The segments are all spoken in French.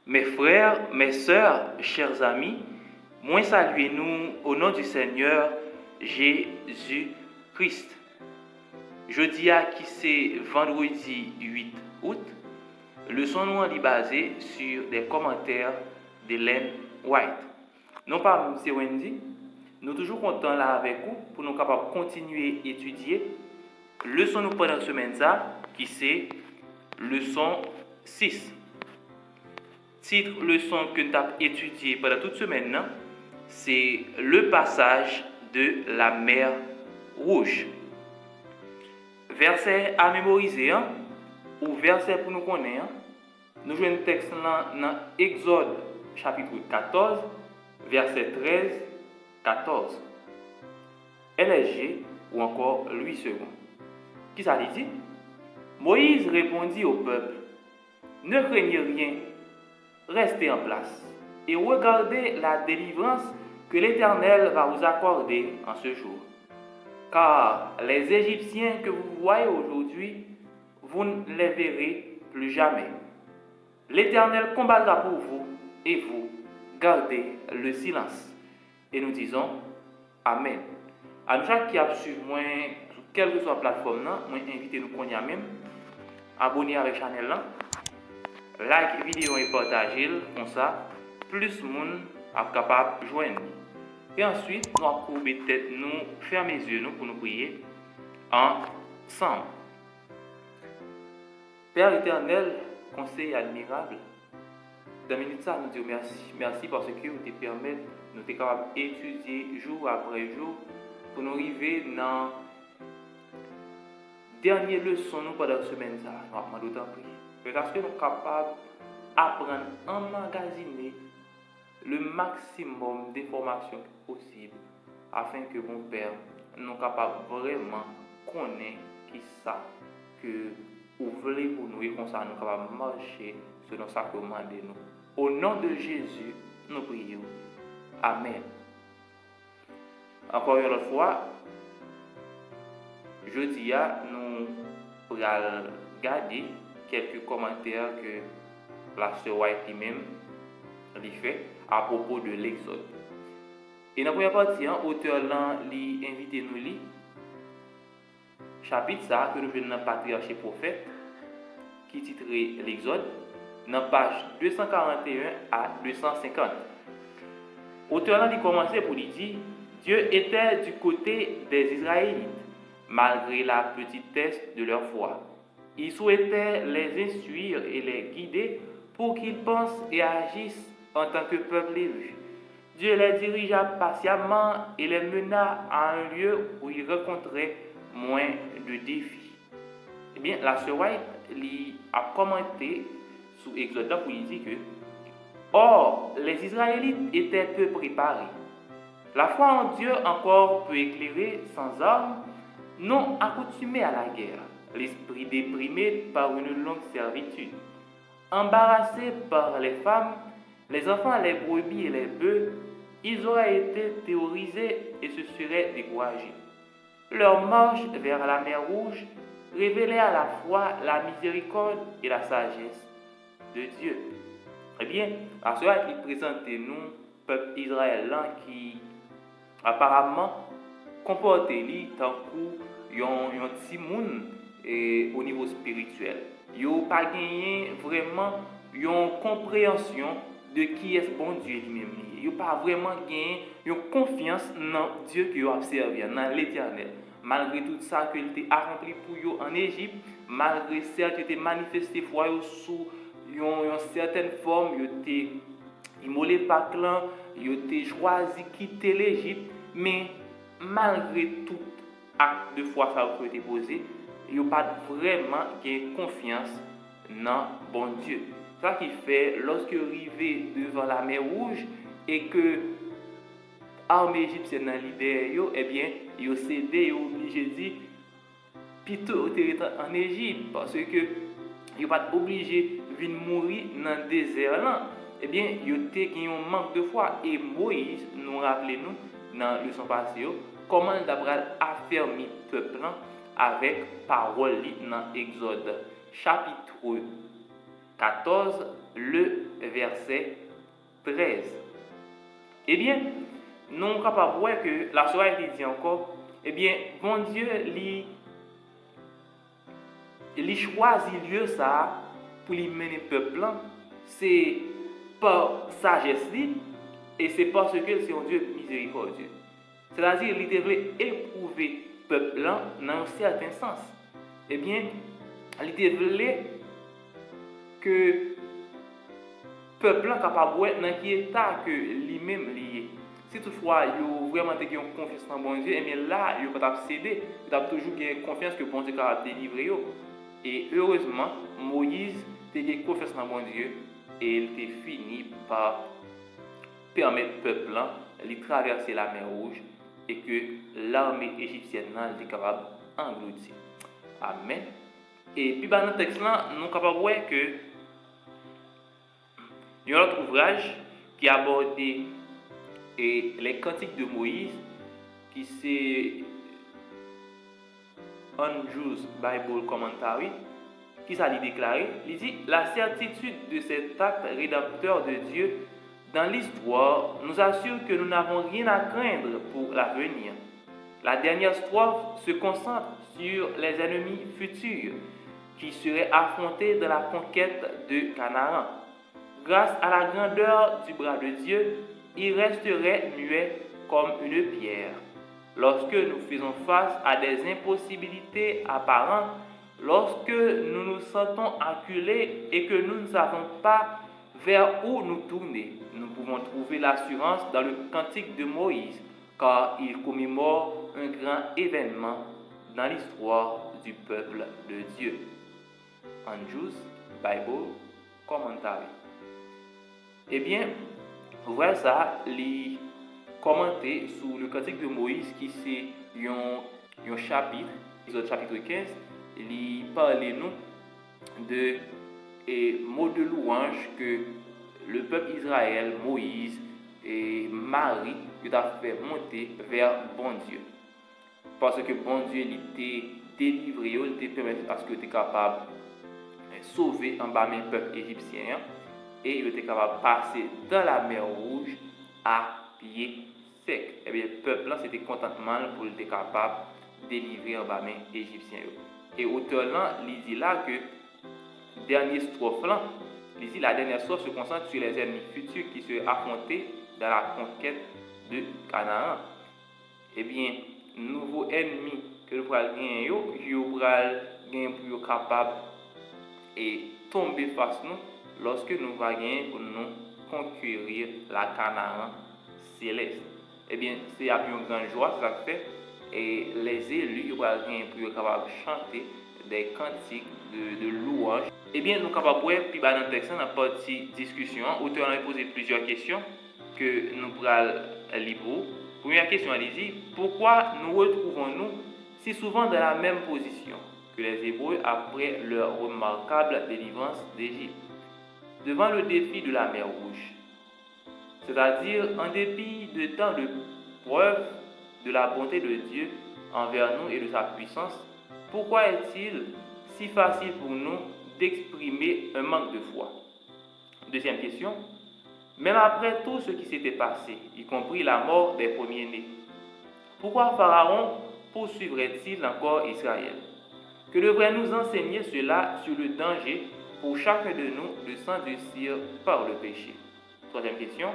Mes frères, mes sœurs, chers amis, moi saluez-nous au nom du Seigneur Jésus-Christ. Jeudi à qui c'est vendredi 8 août, le son nous est basé sur des commentaires d'Ellen White. Non pas M. Wendy, nous toujours contents là avec vous pour nous capables de continuer à étudier leçon nous pendant la semaine ça qui c'est leçon 6. Titre leçon que nous avons étudié pendant toute semaine, c'est le passage de la mer Rouge. Verset à mémoriser, ou verset pour nous connaître, nous jouons un texte dans Exode chapitre 14, verset 13, 14. LSG ou encore Louis II. Qui ça dit? Moïse répondit au peuple, ne craignez rien, restez en place et regardez la délivrance que l'Éternel va vous accorder en ce jour. Car les Égyptiens que vous voyez aujourd'hui, vous ne les verrez plus jamais. L'Éternel combattra pour vous et vous gardez le silence. Et nous disons Amen. À nous chaque qui a suivi moi, quelle que soit la plateforme, moi invite nous qu'on y a même, abonner avec la chaîne là, like vidéo et partager comme ça, plus de monde est capable de joindre. Et ensuite, nous allons courber tête, nous fermer les yeux nous, pour nous prier ensemble. Père éternel, conseil admirable, dans minute ça, nous disons merci. Merci parce que vous te permettez de nous capables d'étudier jour après jour pour nous arriver dans la dernière leçon nous pendant la semaine. Nous avons d'autant prier. Parce que nous sommes capables d'apprendre, emmagasiner le maximum d'informations possible afin que mon Père nous capable vraiment connaître qui ça que vous voulez pour nous et comme ça nous capable marcher selon ça que vous demandez nous. Au nom de Jésus, nous prions. Amen. Encore une fois, jeudi nous allons regarder quelques commentaires que la sœur White lui-même lui fait à propos de l'Exode. Et dans la première partie, l'auteur lui invite nous lire chapitre ça que nous venons dans Patriarche et Prophète qui est titré l'Exode dans page 241 à 250. L'auteur lui commence pour lui dire Dieu était du côté des Israélites malgré la petitesse de leur foi. Il souhaitait les instruire et les guider pour qu'ils pensent et agissent en tant que peuple élu. Dieu les dirigea patiemment et les mena à un lieu où ils rencontraient moins de défis. Eh bien, la sœur White a commenté sous Exode pour dire que or, les Israélites étaient peu préparés. La foi en Dieu encore peu éclairée, sans armes, non accoutumés à la guerre, l'esprit déprimé par une longue servitude, embarrassés par les femmes, les enfants, les brebis et les bœufs, ils auraient été terrorisés et se seraient découragés. Leur marche vers la mer Rouge révélait à la fois la miséricorde et la sagesse de Dieu. Eh bien, à cela qui présente nous, peuple israélien qui apparemment comportait tant que un petit monde au niveau spirituel. Ils n'ont pas gagné vraiment une compréhension de qui est bon Dieu lui-même. Ils n'ont pas vraiment gagné une confiance dans Dieu qui a servi, dans l'Éternel. Malgré tout ça qu'il a accompli pour eux en Égypte, malgré certes qu'il a manifesté foi sous une certaine forme, il a immolé pas clan, il a choisi quitter l'Égypte, mais malgré tout acte de foi qui a été posé, il n'a pas vraiment gagné confiance dans bon Dieu. Ça qui fait, lorsque arrivé devant la mer Rouge et que l'armée égyptienne dans l'idée, eh bien, ils ont cédé, ils ont obligé de dire, plutôt en Égypte, parce que ils n'ont pas obligé de mourir dans le désert là. Eh bien, ils ont eu un manque de foi. Et Moïse nous rappelle dans le leçon passée comment il a affermi le peuple avec parole dans Exode chapitre 14, le verset 13. Eh bien, nous sommes capables de voir que la soirée dit encore, eh bien, bon Dieu, il choisit lieu ça pour lui mener le peuple. C'est par sagesse et c'est parce que c'est un Dieu miséricordieux. C'est-à-dire, il devait éprouver le peuple dans un certain sens. Eh bien, il devait que le peuple est capable de dans quel état que lui-même lié. Si toutefois, il a vraiment une confiance en bon Dieu, et bien là, il ne peut pas céder. Il a toujours confiance que bon Dieu va délivrer. Et heureusement, Moïse a eu confiance en bon Dieu et il a fini par permettre au peuple de traverser la mer Rouge et que l'armée égyptienne était capable d'engloutir. Amen. Et puis dans le texte là, nous sommes capables de voir que il y a un autre ouvrage qui aborde les cantiques de Moïse, qui c'est Andrew's Bible Commentary, qui ça lui déclaré, il dit la certitude de cet acte rédempteur de Dieu dans l'histoire nous assure que nous n'avons rien à craindre pour l'avenir. La dernière strophe se concentre sur les ennemis futurs qui seraient affrontés dans la conquête de Canaan. Grâce à la grandeur du bras de Dieu, il resterait muet comme une pierre. Lorsque nous faisons face à des impossibilités apparentes, lorsque nous nous sentons acculés et que nous ne savons pas vers où nous tourner, nous pouvons trouver l'assurance dans le cantique de Moïse, car il commémore un grand événement dans l'histoire du peuple de Dieu. Andrew's Bible Commentary. Eh bien, voilà ça, les commenter sur le cantique de Moïse qui c'est un chapitre, Exode chapitre 15, il parle nous de mots de louange que le peuple Israël, Moïse et Marie, il a fait monter vers bon Dieu. Parce que bon Dieu il était délivré, il était permis à ce que tu es capable de sauver en bas le peuple égyptien et il était capable de passer dans la mer Rouge à pied sec. Eh bien, le peuple là, c'était contentement pour être capable de délivrer en bas les Égyptiens. Et auteur là, il dit là que dernière strophe là, il dit la dernière strophe se concentre sur les ennemis futurs qui se affrontaient dans la conquête de Canaan. Eh bien, nouveau ennemi que nous pourrons gagner, nous pourrons gagner pour être capable et tomber face nous lorsque nous allons gagner pour nous conquérir la Canaan céleste. Eh bien, c'est avec une grande joie ça fait et les élus ils vont gagner pour être capable de chanter des cantiques de louange. Eh bien, nous sommes capables de voir, puis dans le texte, dans la partie discussion, l'auteur a posé plusieurs questions que nous pourrons lire. Première question, elle dit, pourquoi nous retrouvons-nous si souvent dans la même position que les Hébreux après leur remarquable délivrance d'Égypte, devant le défi de la mer Rouge? C'est-à-dire, en dépit de tant de preuves de la bonté de Dieu envers nous et de sa puissance, pourquoi est-il si facile pour nous d'exprimer un manque de foi? Deuxième question, même après tout ce qui s'était passé, y compris la mort des premiers-nés, pourquoi Pharaon poursuivrait-il encore Israël? Que devrait nous enseigner cela sur le danger pour chacun de nous de s'endurcir par le péché? Troisième question,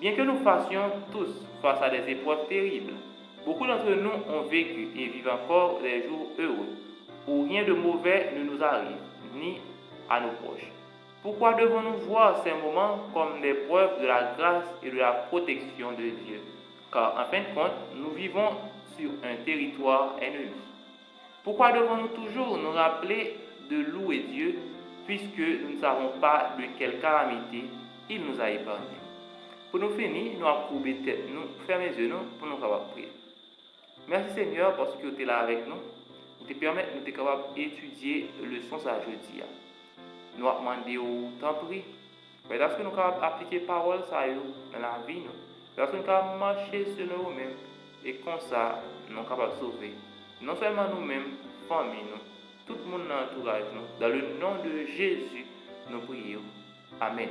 bien que nous fassions tous face à des épreuves terribles, beaucoup d'entre nous ont vécu et vivent encore des jours heureux, où rien de mauvais ne nous arrive, ni à nos proches. Pourquoi devons-nous voir ces moments comme des preuves de la grâce et de la protection de Dieu? Car en fin de compte, nous vivons sur un territoire ennemi. Pourquoi devons-nous toujours nous rappeler de louer Dieu, puisque nous ne savons pas de quelle calamité il nous a épargnés? Pour nous finir, nous avons courbé tête, nous fermer les yeux pour nous avoir prié. Merci Seigneur parce que tu es là avec nous. Vous te permettre de nous capables d'étudier le leçon ça jeudi. Nous avons demandé au temps pris. Parce que nous sommes capables d'appliquer parole ça dans la vie. Parce que nous sommes capables de marcher sur nous-mêmes. Et comme ça, nous sommes capables de sauver. Non seulement nous-mêmes, famille, nous, tout le monde dans l'entourage. Dans le nom de Jésus, nous prions. Amen.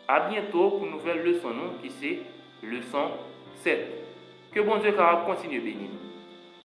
À bientôt pour une nouvelle leçon, qui c'est leçon 7. Que bon Dieu capable continue bénir.